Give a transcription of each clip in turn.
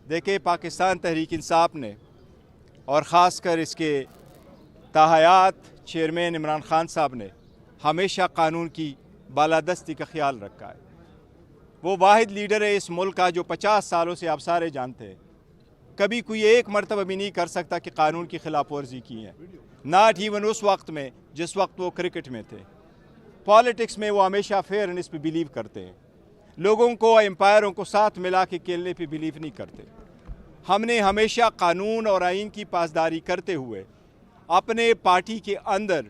देखिए, पाकिस्तान तहरीक इंसाफ ने और ख़ास कर इसके ताहयात चेयरमैन इमरान ख़ान साहब ने हमेशा कानून की बालादस्ती का ख्याल रखा है। वो वाहिद लीडर है इस मुल्क का जो 50 सालों से आप सारे जानते हैं, कभी कोई एक मरतबा भी नहीं कर सकता कि कानून की खिलाफ वर्जी की है। नाट इवन उस वक्त में जिस वक्त वो क्रिकेट में थे। पॉलिटिक्स में वो हमेशा फेयरनेस पे बिलीव करते हैं, लोगों को एम्पायरों को साथ मिला के खेलने पे बिलीव नहीं करते। हमने हमेशा कानून और आइन की पासदारी करते हुए अपने पार्टी के अंदर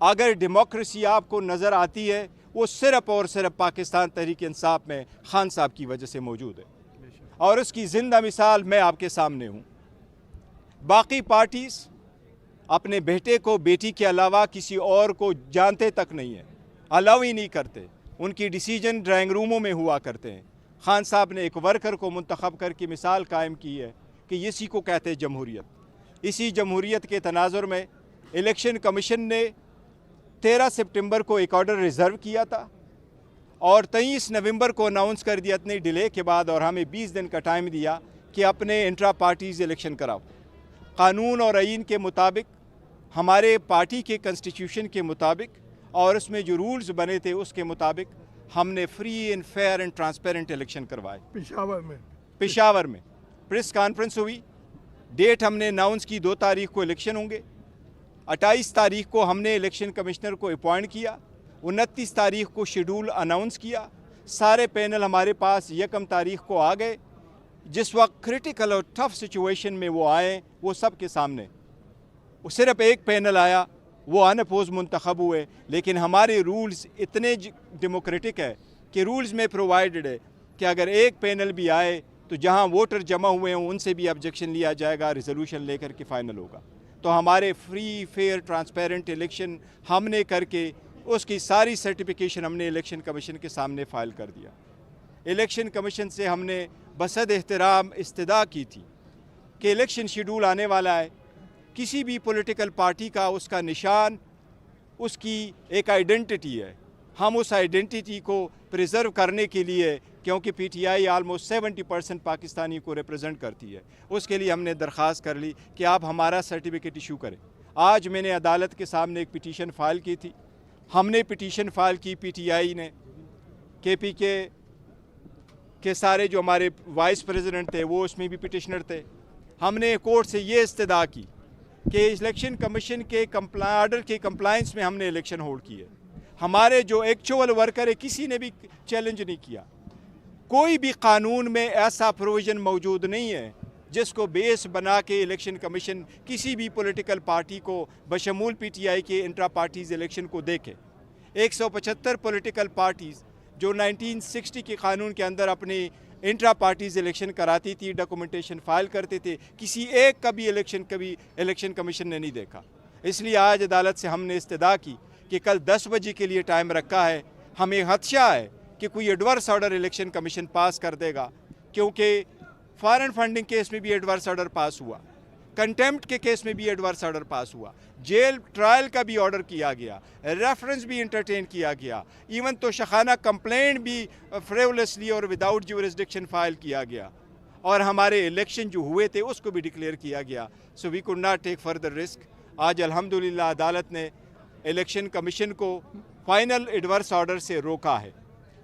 अगर डेमोक्रेसी आपको नज़र आती है, वो सिर्फ़ और सिर्फ पाकिस्तान तहरीक इंसाफ में खान साहब की वजह से मौजूद है और उसकी ज़िंदा मिसाल मैं आपके सामने हूँ। बाकी पार्टीज़ अपने बेटे को बेटी के अलावा किसी और को जानते तक नहीं है, अलाउ ही नहीं करते। उनकी डिसीजन ड्राइंग रूमों में हुआ करते हैं। खान साहब ने एक वर्कर को मुंतखब करके मिसाल कायम की है कि इसी को कहते हैं जमहूरियत। इसी जमहूरियत के तनाजुर में इलेक्शन कमीशन ने 13 सितंबर को एक ऑर्डर रिज़र्व किया था और 23 नवंबर को अनाउंस कर दिया इतने डिले के बाद, और हमें 20 दिन का टाइम दिया कि अपने इंट्रा पार्टीज़ इलेक्शन कराओ। कानून और आइन के मुताबिक, हमारे पार्टी के कॉन्स्टिट्यूशन के मुताबिक और उसमें जो रूल्स बने थे उसके मुताबिक हमने free and fair and transparent election करवाए। पेशावर में प्रेस कॉन्फ्रेंस हुई, डेट हमने अनाउंस की, 2 तारीख को इलेक्शन होंगे। 28 तारीख को हमने इलेक्शन कमिश्नर को अपॉइंट किया। 29 तारीख को शेड्यूल अनाउंस किया। सारे पैनल हमारे पास 1 तारीख को आ गए। जिस वक्त क्रिटिकल और टफ सिचुएशन में वो आए, वो सब के सामने वो सिर्फ एक पैनल आया, वो अनअपोज मुंतखब हुए। लेकिन हमारे रूल्स इतने डेमोक्रेटिक है कि रूल्स में प्रोवाइडेड है कि अगर एक पैनल भी आए तो जहां वोटर जमा हुए हों उनसे भी ऑब्जेक्शन लिया जाएगा, रिजोल्यूशन लेकर के फाइनल होगा। तो हमारे फ्री फेयर ट्रांसपेरेंट इलेक्शन हमने करके उसकी सारी सर्टिफिकेशन हमने इलेक्शन कमीशन के सामने फ़ाइल कर दिया। इलेक्शन कमीशन से हमने बसद एहतराम इस्तदा की थी कि इलेक्शन शेड्यूल आने वाला है, किसी भी पॉलिटिकल पार्टी का उसका निशान, उसकी एक आइडेंटिटी है। हम उस आइडेंटिटी को प्रिजर्व करने के लिए, क्योंकि पीटीआई आलमोस्ट 70% पाकिस्तानी को रिप्रेजेंट करती है, उसके लिए हमने दरख्वास्त कर ली कि आप हमारा सर्टिफिकेट इशू करें। आज मैंने अदालत के सामने एक पिटीशन फ़ाइल की थी। हमने पिटीशन फ़ाइल की, पीटीआई ने, केपीके के सारे जो हमारे वाइस प्रेसिडेंट थे वो उसमें भी पिटिशनर थे। हमने कोर्ट से ये इस्तदा की कि इलेक्शन कमीशन के ऑर्डर के कंप्लायंस में हमने इलेक्शन होल्ड किए। हमारे जो एक्चुअल वर्कर है किसी ने भी चैलेंज नहीं किया। कोई भी कानून में ऐसा प्रोविज़न मौजूद नहीं है जिसको बेस बना के इलेक्शन कमीशन किसी भी पॉलिटिकल पार्टी को बशमूल पीटीआई के इंट्रा पार्टीज़ इलेक्शन को देखे। 175 पॉलिटिकल पार्टीज़ जो 1960 के कानून के अंदर अपनी इंट्रा पार्टीज़ इलेक्शन कराती थी, डॉक्यूमेंटेशन फाइल करते थे, किसी एक का भी इलेक्शन कमीशन ने नहीं देखा। इसलिए आज अदालत से हमने इस्तदा की कि कल 10 बजे के लिए टाइम रखा है। हमें खदशा है कि कोई एडवर्स ऑर्डर इलेक्शन कमीशन पास कर देगा, क्योंकि फॉरेन फंडिंग केस में भी एडवर्स ऑर्डर पास हुआ, कंटेम्प्ट के केस में भी एडवर्स ऑर्डर पास हुआ, जेल ट्रायल का भी ऑर्डर किया गया, रेफरेंस भी इंटरटेन किया गया, इवन तो शखाना कंप्लेंट भी फ्रेवलेसली और विदाउट ज्यूरिसडिक्शन फाइल किया गया, और हमारे इलेक्शन जो हुए थे उसको भी डिक्लेयर किया गया। So we could not take further risk. आज अल्हम्दुलिल्लाह अदालत ने इलेक्शन कमीशन को फाइनल एडवर्स ऑर्डर से रोका है।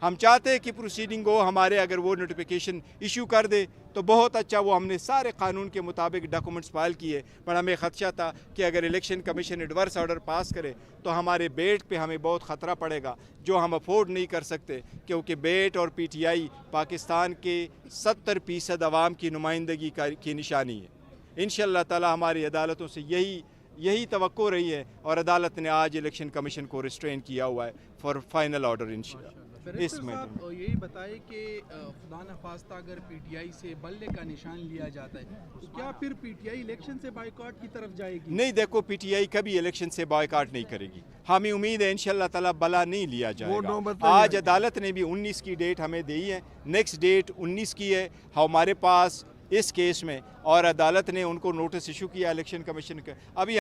हम चाहते हैं कि प्रोसीडिंग हो, हमारे अगर वो नोटिफिकेशन इशू कर दे तो बहुत अच्छा। वो हमने सारे कानून के मुताबिक डॉक्यूमेंट्स फाइल किए, पर हमें खदशा था कि अगर election commission adverse order pass करे तो हमारे बेट पे हमें बहुत ख़तरा पड़ेगा, जो हम अफोर्ड नहीं कर सकते, क्योंकि बेट और पीटीआई पाकिस्तान के 70% अवाम की नुमाइंदगी की निशानी है। इंशाअल्लाह ताला हमारी अदालतों से यही तवक्को रही है, और अदालत ने आज इलेक्शन कमीशन को रिस्ट्रेन किया हुआ है फॉर फाइनल ऑर्डर इंशाअल्लाह। इस मैटर में यही बताए कि खुदा न खास्ता अगर पीटीआई से बल्ले का निशान लिया जाता है तो क्या फिर पीटीआई इलेक्शन से बायकॉट की तरफ जाएगी? नहीं, देखो, पीटीआई कभी इलेक्शन से बायकॉट नहीं करेगी। हमें उम्मीद है इंशाअल्लाह ताला बला नहीं लिया जाएगा। आज अदालत ने भी 19 की डेट हमें दी है, नेक्स्ट डेट 19 की है हमारे पास इस केस में, और अदालत ने उनको नोटिस इशू किया इलेक्शन कमीशन का। अभी